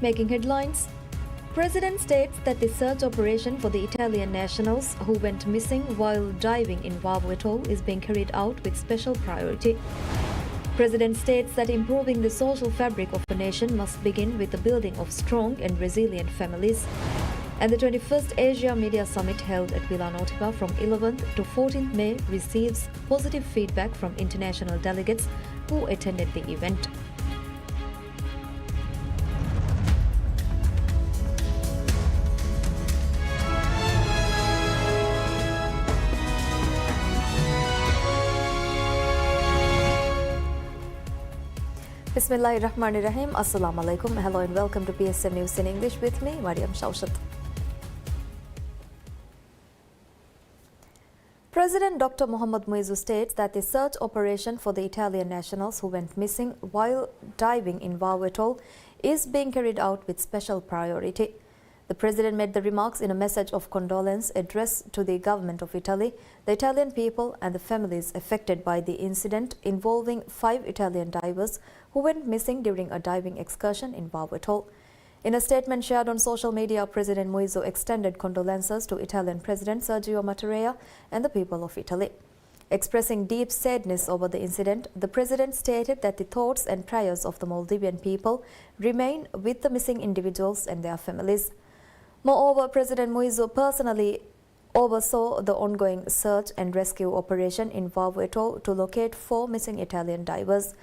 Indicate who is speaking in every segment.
Speaker 1: Making headlines, President states that the search operation for the Italian nationals who went missing while diving in Vavo Atoll is being carried out with special priority. President states that improving the social fabric of a nation must begin with the building of strong and resilient families. And the 21st Asia Media Summit held at Villa Nautica from 11th to 14th May receives positive feedback from international delegates who attended the event. Bismillahirrahmanirrahim. Assalamu alaikum. Hello and welcome to PSM News in English with me, Mariam Shaushat. President Dr. Mohamed Muizzu states that the search operation for the Italian nationals who went missing while diving in Vavo Atoll is being carried out with special priority. The president made the remarks in a message of condolence addressed to the government of Italy, the Italian people and the families affected by the incident involving 5 Italian divers who went missing during a diving excursion in Vavo Atoll. In a statement shared on social media, President Muizzu extended condolences to Italian President Sergio Mattarella and the people of Italy. Expressing deep sadness over the incident, the president stated that the thoughts and prayers of the Maldivian people remain with the missing individuals and their families. Moreover, President Muizzu personally oversaw the ongoing search and rescue operation in Vavo Atoll to locate 4 missing Italian divers.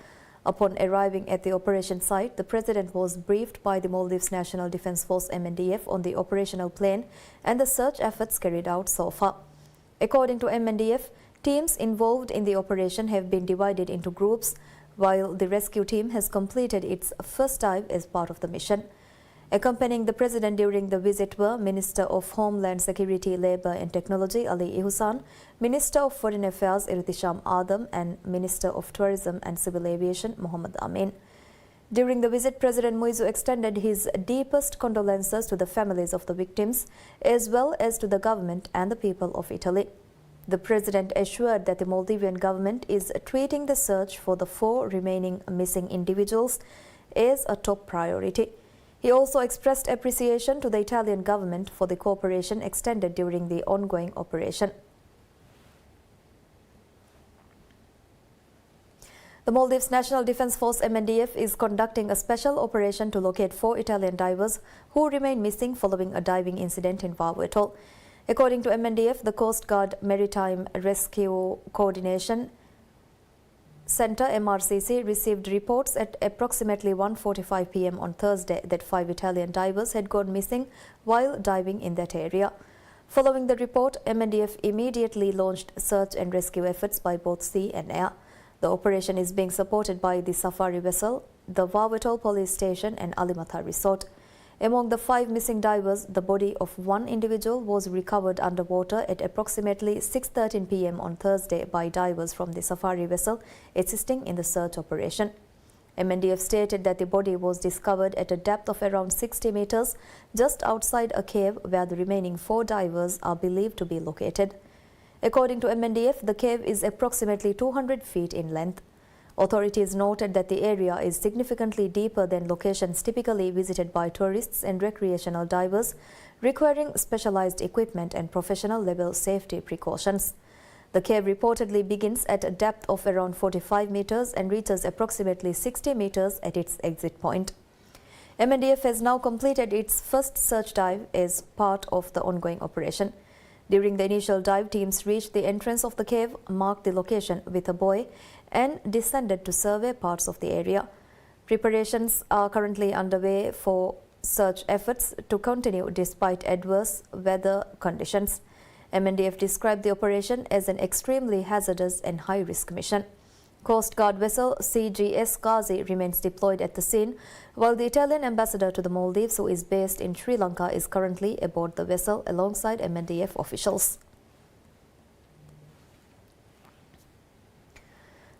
Speaker 1: Upon arriving at the operation site, the president was briefed by the Maldives National Defence Force MNDF on the operational plan and the search efforts carried out so far. According to MNDF, teams involved in the operation have been divided into groups, while the rescue team has completed its first dive as part of the mission. Accompanying the president during the visit were Minister of Homeland Security, Labour and Technology Ali Ihsan, Minister of Foreign Affairs Irtisham Adam and Minister of Tourism and Civil Aviation Mohammed Amin. During the visit, President Muizzu extended his deepest condolences to the families of the victims as well as to the government and the people of Italy. The president assured that the Maldivian government is treating the search for the 4 remaining missing individuals as a top priority. He also expressed appreciation to the Italian government for the cooperation extended during the ongoing operation. The Maldives National Defence Force MNDF is conducting a special operation to locate 4 Italian divers who remain missing following a diving incident in Vavo Atoll. According to MNDF, the Coast Guard Maritime Rescue Coordination Centre MRCC received reports at approximately 1:45 p.m. on Thursday that 5 Italian divers had gone missing while diving in that area. Following the report, MNDF immediately launched search and rescue efforts by both sea and air. The operation is being supported by the safari vessel, the Vavo Atoll Police Station and Alimatha Resort. Among the 5 missing divers, the body of one individual was recovered underwater at approximately 6:13 p.m. on Thursday by divers from the safari vessel assisting in the search operation. MNDF stated that the body was discovered at a depth of around 60 meters just outside a cave where the remaining 4 divers are believed to be located. According to MNDF, the cave is approximately 200 feet in length. Authorities noted that the area is significantly deeper than locations typically visited by tourists and recreational divers, requiring specialized equipment and professional-level safety precautions. The cave reportedly begins at a depth of around 45 meters and reaches approximately 60 meters at its exit point. MNDF has now completed its first search dive as part of the ongoing operation. During the initial dive, teams reached the entrance of the cave, marked the location with a buoy, and descended to survey parts of the area. Preparations are currently underway for search efforts to continue despite adverse weather conditions. MNDF described the operation as an extremely hazardous and high-risk mission. Coast Guard vessel CGS Ghazi remains deployed at the scene, while the Italian ambassador to the Maldives, who is based in Sri Lanka, is currently aboard the vessel alongside MNDF officials.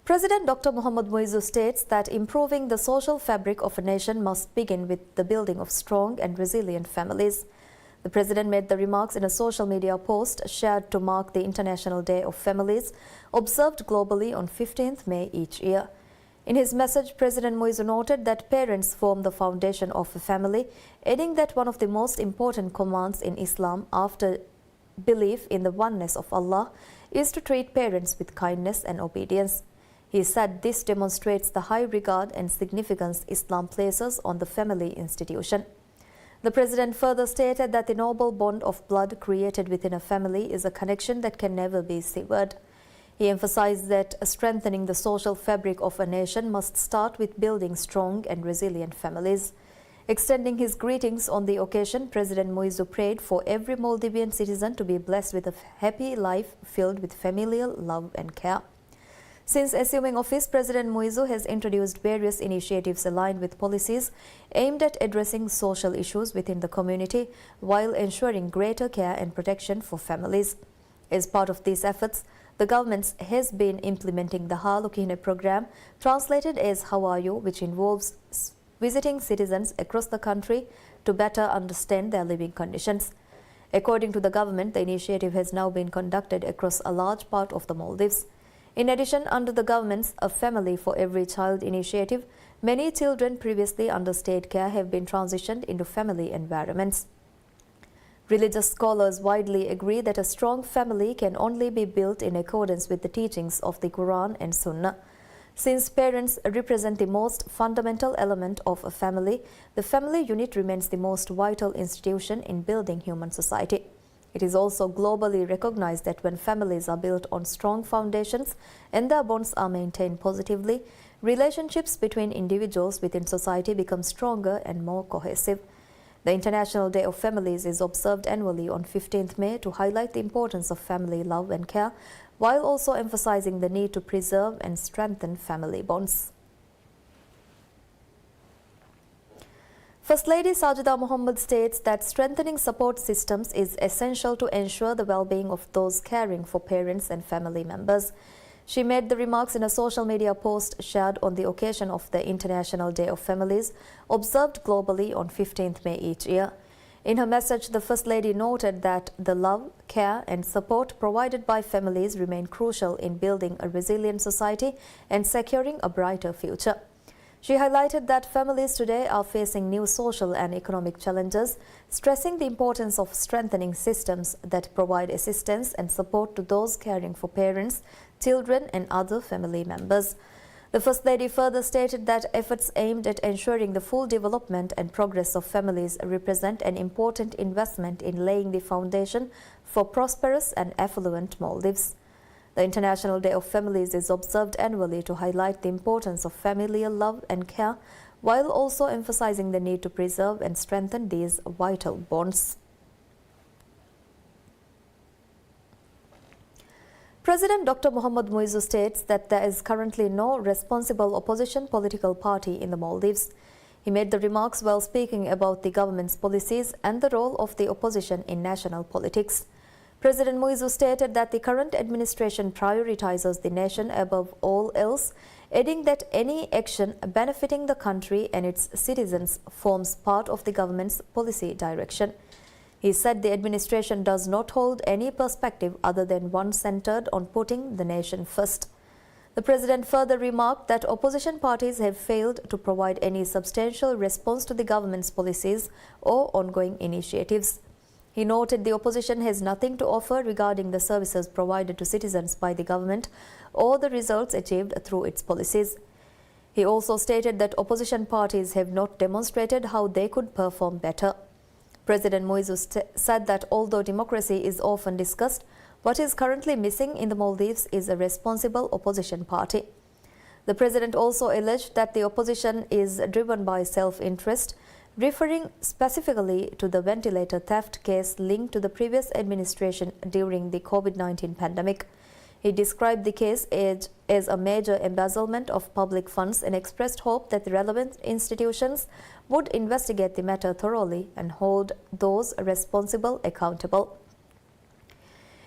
Speaker 1: President Dr. Mohamed Muizzu states that improving the social fabric of a nation must begin with the building of strong and resilient families. The president made the remarks in a social media post shared to mark the International Day of Families, observed globally on 15th May each year. In his message, President Muizzu noted that parents form the foundation of a family, adding that one of the most important commands in Islam after belief in the oneness of Allah is to treat parents with kindness and obedience. He said this demonstrates the high regard and significance Islam places on the family institution. The President further stated that the noble bond of blood created within a family is a connection that can never be severed. He emphasized that strengthening the social fabric of a nation must start with building strong and resilient families. Extending his greetings on the occasion, President Muizzu prayed for every Maldivian citizen to be blessed with a happy life filled with familial love and care. Since assuming office, President Muizzu has introduced various initiatives aligned with policies aimed at addressing social issues within the community while ensuring greater care and protection for families. As part of these efforts, the government has been implementing the Halukine program, translated as How Are You, which involves visiting citizens across the country to better understand their living conditions. According to the government, the initiative has now been conducted across a large part of the Maldives. In addition, under the government's A Family for Every Child initiative, many children previously under state care have been transitioned into family environments. Religious scholars widely agree that a strong family can only be built in accordance with the teachings of the Quran and Sunnah. Since parents represent the most fundamental element of a family, the family unit remains the most vital institution in building human society. It is also globally recognized that when families are built on strong foundations and their bonds are maintained positively, relationships between individuals within society become stronger and more cohesive. The International Day of Families is observed annually on 15th May to highlight the importance of family love and care, while also emphasizing the need to preserve and strengthen family bonds. First Lady Sajida Mohammed states that strengthening support systems is essential to ensure the well-being of those caring for parents and family members. She made the remarks in a social media post shared on the occasion of the International Day of Families, observed globally on 15th May each year. In her message, the First Lady noted that the love, care and support provided by families remain crucial in building a resilient society and securing a brighter future. She highlighted that families today are facing new social and economic challenges, stressing the importance of strengthening systems that provide assistance and support to those caring for parents, children and other family members. The First Lady further stated that efforts aimed at ensuring the full development and progress of families represent an important investment in laying the foundation for prosperous and affluent Maldives. The International Day of Families is observed annually to highlight the importance of familial love and care, while also emphasizing the need to preserve and strengthen these vital bonds. President Dr. Mohamed Muizzu states that there is currently no responsible opposition political party in the Maldives. He made the remarks while speaking about the government's policies and the role of the opposition in national politics. President Muizzu stated that the current administration prioritizes the nation above all else, adding that any action benefiting the country and its citizens forms part of the government's policy direction. He said the administration does not hold any perspective other than one centered on putting the nation first. The President further remarked that opposition parties have failed to provide any substantial response to the government's policies or ongoing initiatives. He noted the opposition has nothing to offer regarding the services provided to citizens by the government or the results achieved through its policies. He also stated that opposition parties have not demonstrated how they could perform better. President Muizzu said that although democracy is often discussed, what is currently missing in the Maldives is a responsible opposition party. The President also alleged that the opposition is driven by self-interest, referring specifically to the ventilator theft case linked to the previous administration during the COVID-19 pandemic. He described the case as a major embezzlement of public funds and expressed hope that the relevant institutions would investigate the matter thoroughly and hold those responsible accountable.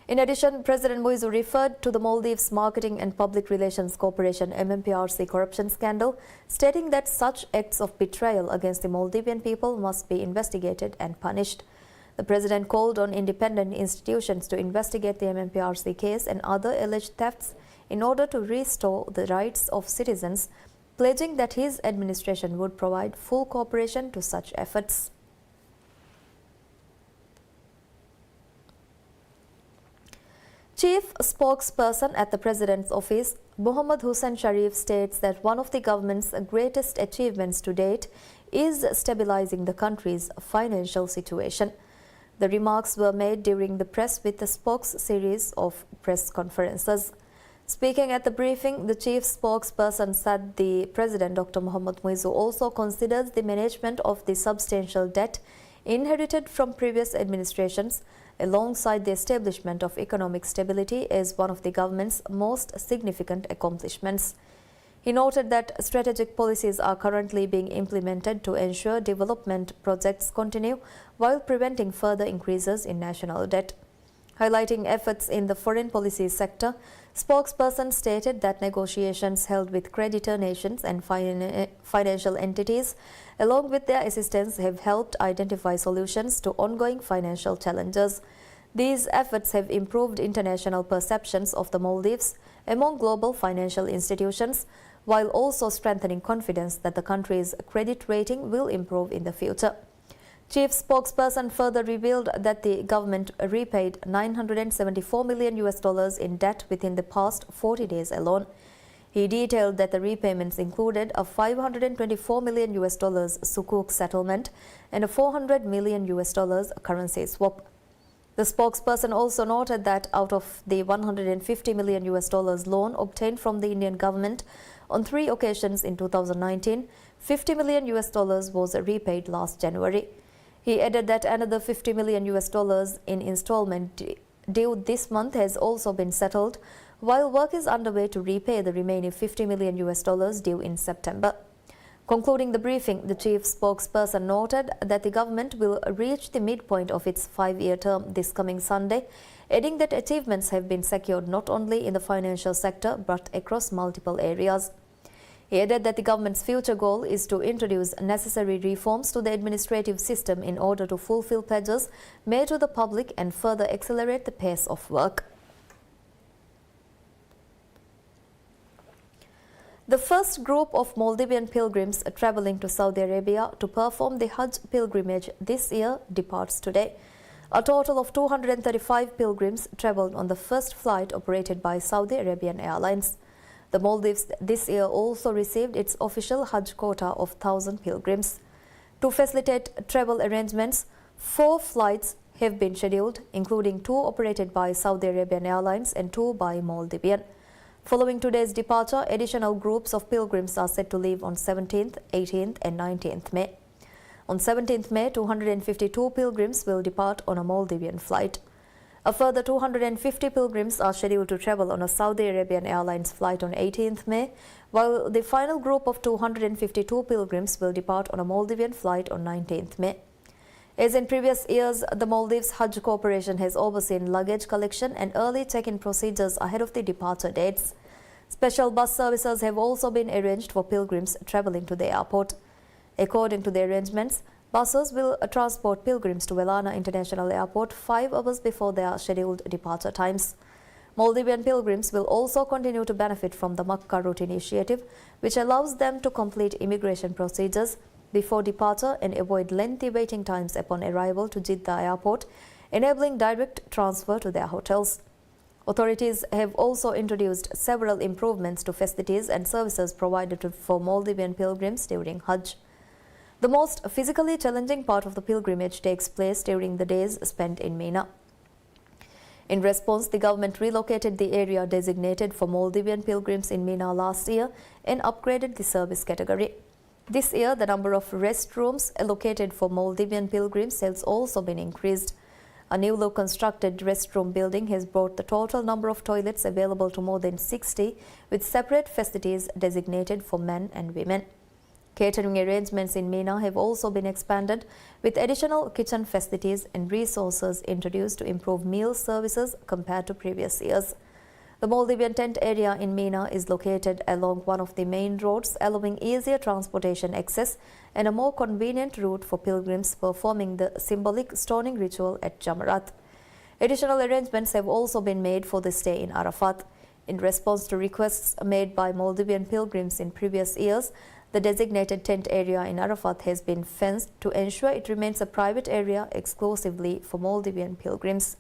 Speaker 1: In addition, President Muizzu referred to the Maldives Marketing and Public Relations Corporation MMPRC corruption scandal, stating that such acts of betrayal against the Maldivian people must be investigated and punished. The President called on independent institutions to investigate the MMPRC case and other alleged thefts in order to restore the rights of citizens, pledging that his administration would provide full cooperation to such efforts. Chief spokesperson at the President's office, Mohammad Hussain Sharif, states that one of the government's greatest achievements to date is stabilizing the country's financial situation. The remarks were made during the Press with the Spokes series of press conferences. Speaking at the briefing, the chief spokesperson said the President, Dr. Mohammad Muizzu, also considers the management of the substantial debt inherited from previous administrations alongside the establishment of economic stability as one of the government's most significant accomplishments. He noted that strategic policies are currently being implemented to ensure development projects continue while preventing further increases in national debt. Highlighting efforts in the foreign policy sector, spokesperson stated that negotiations held with creditor nations and financial entities, along with their assistance, have helped identify solutions to ongoing financial challenges. These efforts have improved international perceptions of the Maldives among global financial institutions, while also strengthening confidence that the country's credit rating will improve in the future. Chief spokesperson further revealed that the government repaid $974 million in debt within the past 40 days alone. He detailed that the repayments included a $524 million sukuk settlement and a $400 million currency swap. The spokesperson also noted that out of the $150 million loan obtained from the Indian government on 3 occasions in 2019, $50 million was repaid last January. He added that another $50 million in installment due this month has also been settled, while work is underway to repay the remaining $50 million due in September. Concluding the briefing, the chief spokesperson noted that the government will reach the midpoint of its 5-year term this coming Sunday, adding that achievements have been secured not only in the financial sector but across multiple areas. He added that the government's future goal is to introduce necessary reforms to the administrative system in order to fulfill pledges made to the public and further accelerate the pace of work. The first group of Maldivian pilgrims travelling to Saudi Arabia to perform the Hajj pilgrimage this year departs today. A total of 235 pilgrims travelled on the first flight operated by Saudi Arabian Airlines. The Maldives this year also received its official Hajj quota of 1,000 pilgrims. To facilitate travel arrangements, 4 flights have been scheduled, including 2 operated by Saudi Arabian Airlines and 2 by Maldivian. Following today's departure, additional groups of pilgrims are set to leave on 17th, 18th and 19th May. On 17th May, 252 pilgrims will depart on a Maldivian flight. A further 250 pilgrims are scheduled to travel on a Saudi Arabian Airlines flight on 18th May, while the final group of 252 pilgrims will depart on a Maldivian flight on 19th May. As in previous years, the Maldives Hajj Corporation has overseen luggage collection and early check-in procedures ahead of the departure dates. Special bus services have also been arranged for pilgrims travelling to the airport. According to the arrangements, buses will transport pilgrims to Welana International Airport 5 hours before their scheduled departure times. Maldivian pilgrims will also continue to benefit from the Makkah Route initiative, which allows them to complete immigration procedures before departure and avoid lengthy waiting times upon arrival to Jeddah Airport, enabling direct transfer to their hotels. Authorities have also introduced several improvements to facilities and services provided for Maldivian pilgrims during Hajj. The most physically challenging part of the pilgrimage takes place during the days spent in Mina. In response, the government relocated the area designated for Maldivian pilgrims in Mina last year and upgraded the service category. This year, the number of restrooms allocated for Maldivian pilgrims has also been increased. A newly constructed restroom building has brought the total number of toilets available to more than 60, with separate facilities designated for men and women. Catering arrangements in Mina have also been expanded, with additional kitchen facilities and resources introduced to improve meal services compared to previous years. The Maldivian tent area in Mina is located along one of the main roads, allowing easier transportation access and a more convenient route for pilgrims performing the symbolic stoning ritual at Jamarat. Additional arrangements have also been made for the stay in Arafat. In response to requests made by Maldivian pilgrims in previous years, the designated tent area in Arafat has been fenced to ensure it remains a private area exclusively for Maldivian pilgrims.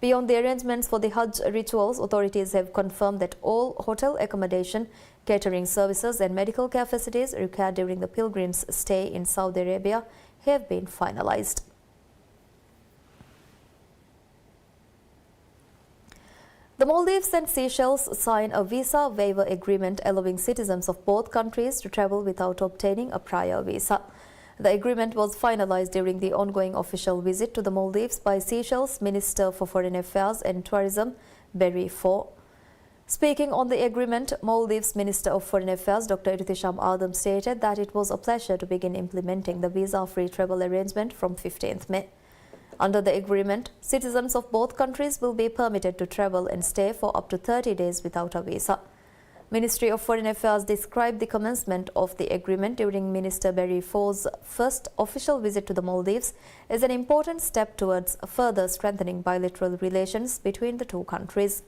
Speaker 1: Beyond the arrangements for the Hajj rituals, authorities have confirmed that all hotel accommodation, catering services and medical care facilities required during the pilgrims' stay in Saudi Arabia have been finalized. The Maldives and Seychelles signed a visa waiver agreement allowing citizens of both countries to travel without obtaining a prior visa. The agreement was finalized during the ongoing official visit to the Maldives by Seychelles Minister for Foreign Affairs and Tourism, Barry Faw. Speaking on the agreement, Maldives Minister of Foreign Affairs Dr. Irtisham Adam stated that it was a pleasure to begin implementing the visa-free travel arrangement from 15th May. Under the agreement, citizens of both countries will be permitted to travel and stay for up to 30 days without a visa. Ministry of Foreign Affairs described the commencement of the agreement during Minister Barry Faw's first official visit to the Maldives as an important step towards further strengthening bilateral relations between the two countries.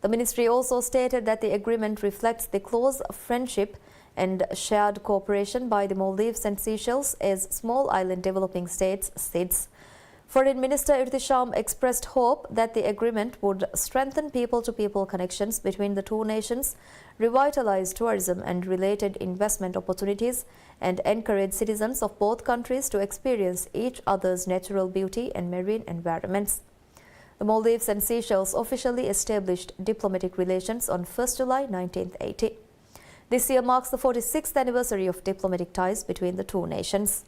Speaker 1: The ministry also stated that the agreement reflects the close friendship and shared cooperation by the Maldives and Seychelles as small island developing states SIDS. Foreign Minister Irtisham expressed hope that the agreement would strengthen people-to-people connections between the two nations, revitalize tourism and related investment opportunities, and encourage citizens of both countries to experience each other's natural beauty and marine environments. The Maldives and Seychelles officially established diplomatic relations on 1 July 1980. This year marks the 46th anniversary of diplomatic ties between the two nations.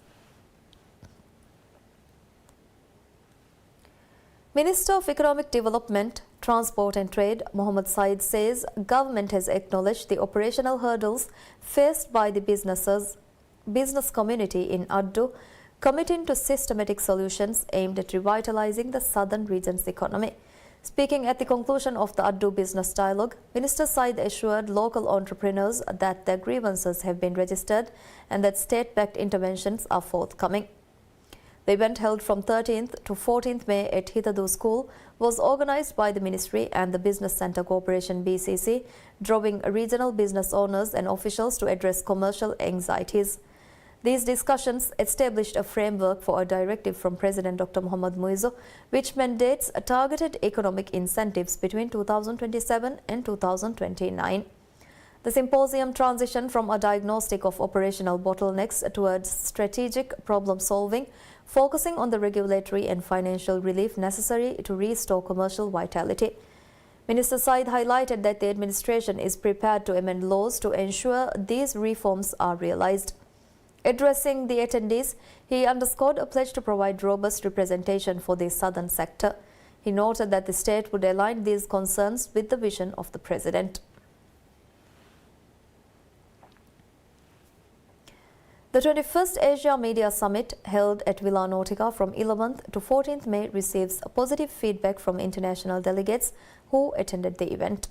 Speaker 1: Minister of Economic Development, Transport and Trade, Mohammed Said says government has acknowledged the operational hurdles faced by the business community in Addu, committing to systematic solutions aimed at revitalizing the southern region's economy. Speaking at the conclusion of the Addu Business Dialogue, Minister Said assured local entrepreneurs that their grievances have been registered and that state-backed interventions are forthcoming. The event, held from 13th to 14th May at Hitadu School, was organized by the Ministry and the Business Centre Corporation BCC, drawing regional business owners and officials to address commercial anxieties. These discussions established a framework for a directive from President Dr. Mohamed Muizzu, which mandates targeted economic incentives between 2027 and 2029. The symposium transitioned from a diagnostic of operational bottlenecks towards strategic problem solving, focusing on the regulatory and financial relief necessary to restore commercial vitality. Minister Said highlighted that the administration is prepared to amend laws to ensure these reforms are realized. Addressing the attendees, he underscored a pledge to provide robust representation for the southern sector. He noted that the state would align these concerns with the vision of the President. The 21st Asia Media Summit, held at Villa Nautica from 11th to 14th May, receives positive feedback from international delegates who attended the event.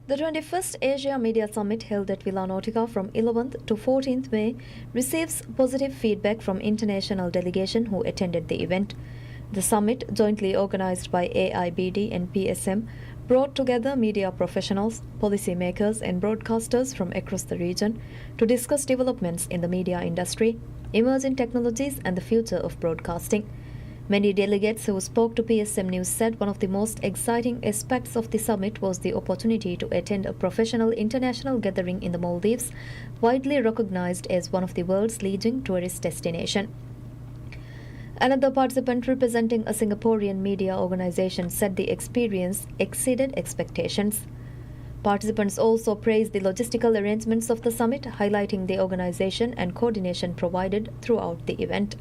Speaker 1: The 21st Asia Media Summit, held at Villa Nautica from 11th to 14th May, receives positive feedback from international delegation who attended the event. The summit, jointly organized by AIBD and PSM, brought together media professionals, policymakers and broadcasters from across the region to discuss developments in the media industry, emerging technologies and the future of broadcasting. Many delegates who spoke to PSM News said one of the most exciting aspects of the summit was the opportunity to attend a professional international gathering in the Maldives, widely recognized as one of the world's leading tourist destinations. Another participant representing a Singaporean media organization said the experience exceeded expectations. Participants also praised the logistical arrangements of the summit, highlighting the organization and coordination provided throughout the event.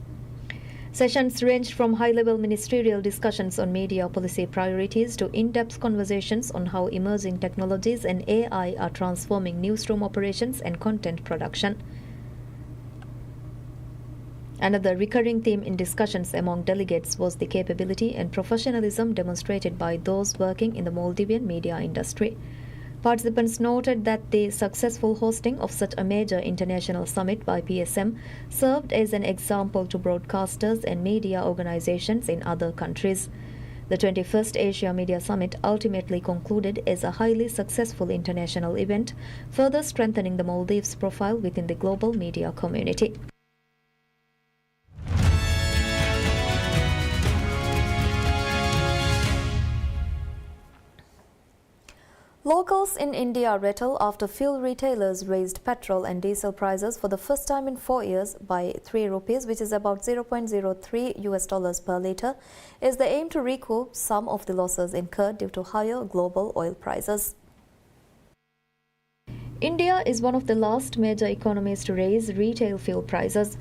Speaker 1: Sessions ranged from high-level ministerial discussions on media policy priorities to in-depth conversations on how emerging technologies and AI are transforming newsroom operations and content production. Another recurring theme in discussions among delegates was the capability and professionalism demonstrated by those working in the Maldivian media industry. Participants noted that the successful hosting of such a major international summit by PSM served as an example to broadcasters and media organizations in other countries. The 21st Asia Media Summit ultimately concluded as a highly successful international event, further strengthening the Maldives' profile within the global media community. Locals in India rattle after fuel retailers raised petrol and diesel prices for the first time in 4 years by 3 rupees, which is about $0.03 per litre, is the aim to recoup some of the losses incurred due to higher global oil prices. India is one of the last major economies to raise retail fuel prices.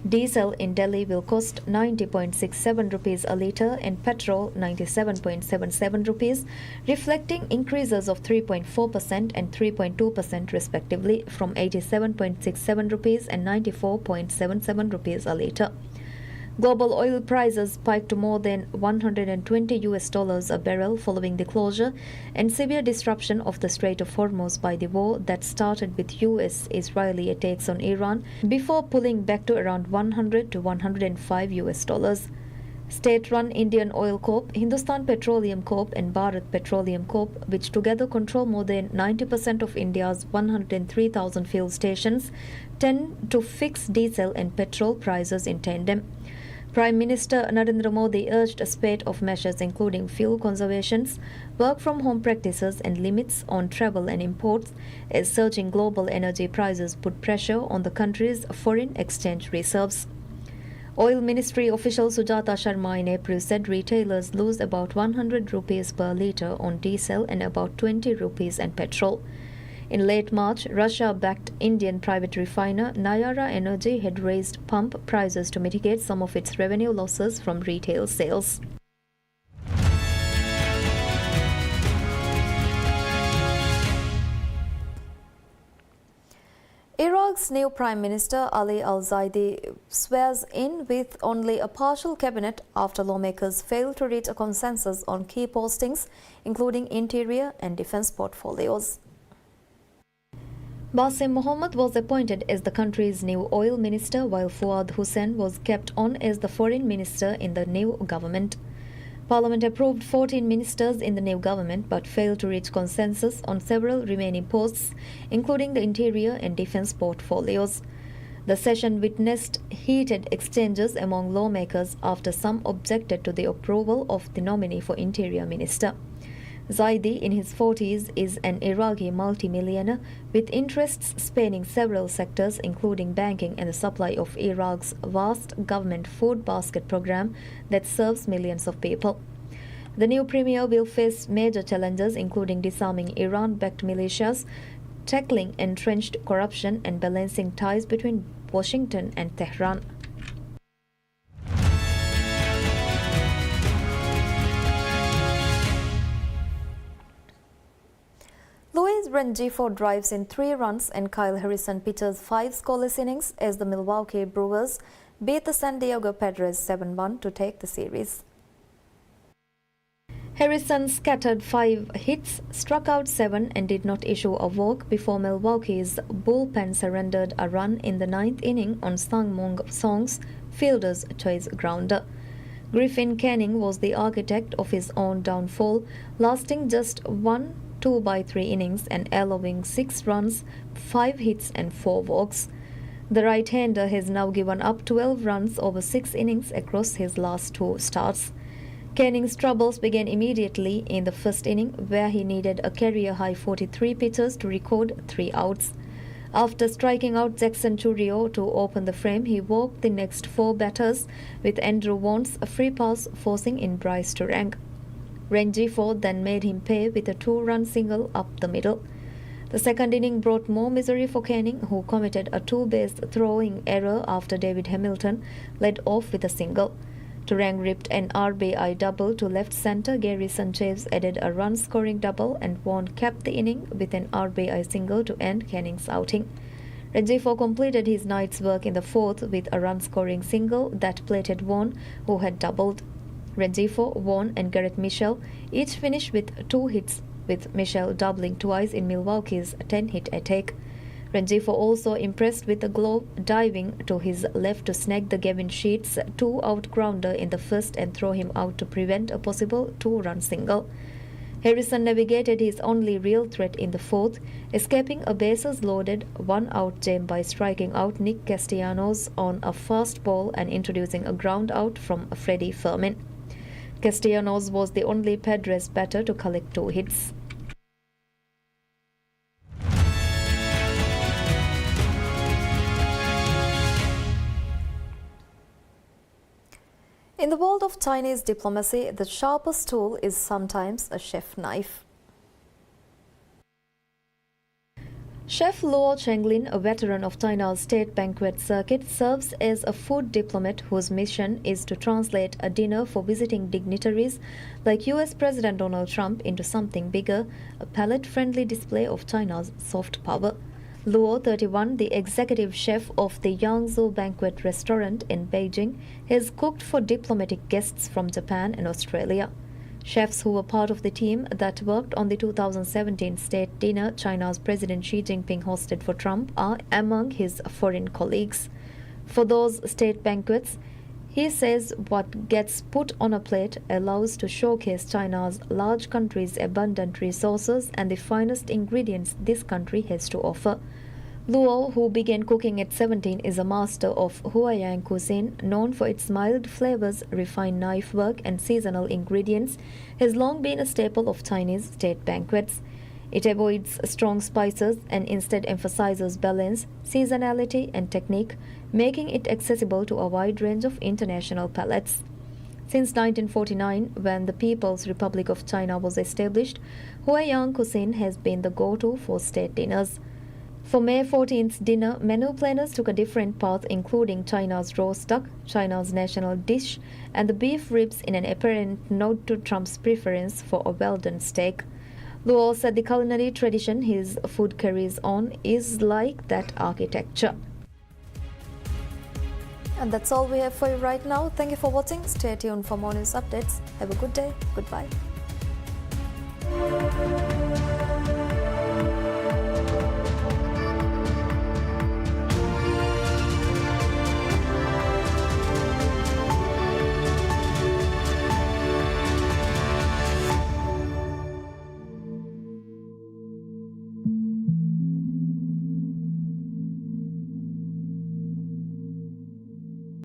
Speaker 1: Diesel in Delhi will cost 90.67 rupees a litre and petrol 97.77 rupees, reflecting increases of 3.4% and 3.2% respectively from 87.67 rupees and 94.77 rupees a litre. Global oil prices spiked to more than $120 a barrel following the closure and severe disruption of the Strait of Hormuz by the war that started with US-Israeli attacks on Iran before pulling back to around $100 to $105. State-run Indian Oil Corp, Hindustan Petroleum Corp and Bharat Petroleum Corp, which together control more than 90% of India's 103,000 fuel stations, tend to fix diesel and petrol prices in tandem. Prime Minister Narendra Modi urged a spate of measures including fuel conservations, work-from-home practices and limits on travel and imports as surging global energy prices put pressure on the country's foreign exchange reserves. Oil Ministry official Sujata Sharma in April said retailers lose about 100 rupees per litre on diesel and about 20 rupees on petrol. In late March, Russia-backed Indian private refiner Nayara Energy had raised pump prices to mitigate some of its revenue losses from retail sales. Iraq's new Prime Minister Ali al-Zaidi swears in with only a partial cabinet after lawmakers failed to reach a consensus on key postings, including interior and defense portfolios. Basim Mohammad was appointed as the country's new oil minister, while Fuad Hussain was kept on as the foreign minister in the new government. Parliament approved 14 ministers in the new government but failed to reach consensus on several remaining posts, including the interior and defense portfolios. The session witnessed heated exchanges among lawmakers after some objected to the approval of the nominee for interior minister. Zaidi, in his 40s, is an Iraqi multimillionaire with interests spanning several sectors, including banking and the supply of Iraq's vast government food basket program that serves millions of people. The new premier will face major challenges, including disarming Iran-backed militias, tackling entrenched corruption, and balancing ties between Washington and Tehran. Luis Rengifo drives in 3 runs and Kyle Harrison pitches 5 scoreless innings as the Milwaukee Brewers beat the San Diego Padres 7-1 to take the series. Harrison scattered 5 hits, struck out 7 and did not issue a walk before Milwaukee's bullpen surrendered a run in the 9th inning on Sang Moong Song's fielder's choice grounder. Griffin Canning was the architect of his own downfall, lasting just 1 2-by-3 innings and allowing 6 runs, 5 hits and 4 walks. The right-hander has now given up 12 runs over 6 innings across his last 2 starts. Canning's troubles began immediately in the first inning, where he needed a career-high 43 pitches to record 3 outs. After striking out Jackson Chourio to open the frame, he walked the next 4 batters, with Andrew Vaughn's free pass forcing in Bryce Turang. Rengifo then made him pay with a 2-run single up the middle. The second inning brought more misery for Canning, who committed a 2-base throwing error after David Hamilton led off with a single. Turang ripped an RBI double to left center. Gary Sanchez added a run-scoring double and Vaughan capped the inning with an RBI single to end Canning's outing. Rengifo completed his night's work in the 4th with a run-scoring single that plated Vaughan, who had doubled. Rengifo, Vaughan and Garrett Mitchell each finished with 2 hits, with Mitchell doubling twice in Milwaukee's 10-hit attack. Ranjifo also impressed with the glove, diving to his left to snag the Gavin Sheets 2-out grounder in the first and throw him out to prevent a possible 2-run single. Harrison navigated his only real threat in the fourth, escaping a bases-loaded 1-out jam by striking out Nick Castellanos on a fast ball and introducing a ground out from Freddie Fermin. Castellanos was the only Padres batter to collect 2 hits. In the world of Chinese diplomacy, the sharpest tool is sometimes a chef knife. Chef Luo Chenglin, a veteran of China's state banquet circuit, serves as a food diplomat whose mission is to translate a dinner for visiting dignitaries like US President Donald Trump into something bigger, a palate-friendly display of China's soft power. Luo, 31, the executive chef of the Yangzhou Banquet Restaurant in Beijing, has cooked for diplomatic guests from Japan and Australia. Chefs who were part of the team that worked on the 2017 state dinner China's President Xi Jinping hosted for Trump are among his foreign colleagues. For those state banquets, he says what gets put on a plate allows to showcase China's large country's abundant resources and the finest ingredients this country has to offer. Luo, who began cooking at 17, is a master of Huaiyang cuisine, known for its mild flavors, refined knife work, and seasonal ingredients, has long been a staple of Chinese state banquets. It avoids strong spices and instead emphasizes balance, seasonality, and technique, making it accessible to a wide range of international palates. Since 1949, when the People's Republic of China was established, Huaiyang cuisine has been the go-to for state dinners. For May 14th's dinner, menu planners took a different path, including China's roast duck, China's national dish, and the beef ribs in an apparent nod to Trump's preference for a well-done steak. Luo said the culinary tradition his food carries on is like that architecture. And that's all we have for you right now. Thank you for watching. Stay tuned for more news updates. Have a good day. Goodbye.